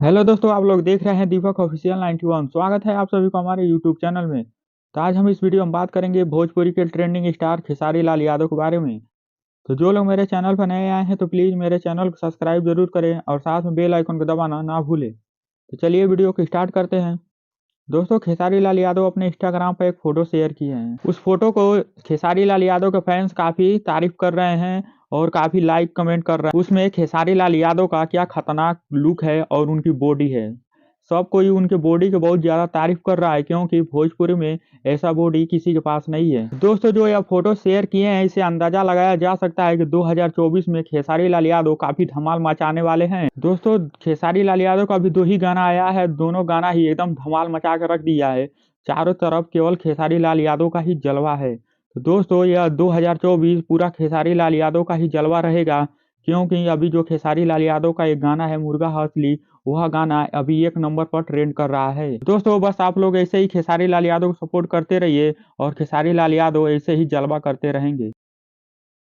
Hello दोस्तों, आप लोग देख रहे हैं दीपक ऑफिशियल 91। स्वागत है आप सभी को हमारे यूट्यूब चैनल में। तो आज हम इस वीडियो में बात करेंगे भोजपुरी के ट्रेंडिंग स्टार खेसारी लाल यादव के बारे में। तो जो लोग मेरे चैनल पर नए आए हैं तो प्लीज़ मेरे चैनल को सब्सक्राइब जरूर करें और साथ में बेल आइकन को दबाना ना भूलें। तो चलिए वीडियो को स्टार्ट करते हैं। दोस्तों, खेसारी लाल यादव अपने इंस्टाग्राम पर एक फ़ोटो शेयर किए हैं। उस फ़ोटो को खेसारी लाल यादव के फैंस काफ़ी तारीफ़ कर रहे हैं और काफ़ी लाइक कमेंट कर रहे हैं। उसमें खेसारी लाल यादव का क्या खतरनाक लुक है और उनकी बॉडी है। सब कोई उनके बॉडी की बहुत ज़्यादा तारीफ़ कर रहा है, क्योंकि भोजपुरी में ऐसा बॉडी किसी के पास नहीं है। दोस्तों, जो यह फ़ोटो शेयर किए हैं, इससे अंदाज़ा लगाया जा सकता है कि 2024 में खेसारी लाल यादव काफ़ी धमाल मचाने वाले हैं। दोस्तों, खेसारी लाल यादव का अभी 2 ही गाना आया है, दोनों गाना ही एकदम धमाल मचा के रख दिया है। चारों तरफ केवल खेसारी लाल यादव का ही जलवा है। तो दोस्तों, यह 2024 पूरा खेसारी लाल यादव का ही जलवा रहेगा, क्योंकि अभी जो खेसारी लाल यादव का एक गाना है मुर्गा हौसली, वह गाना अभी 1 नंबर पर ट्रेंड कर रहा है। दोस्तों, बस आप लोग ऐसे ही खेसारी लाल यादव को सपोर्ट करते रहिए और खेसारी लाल यादव ऐसे ही जलवा करते रहेंगे।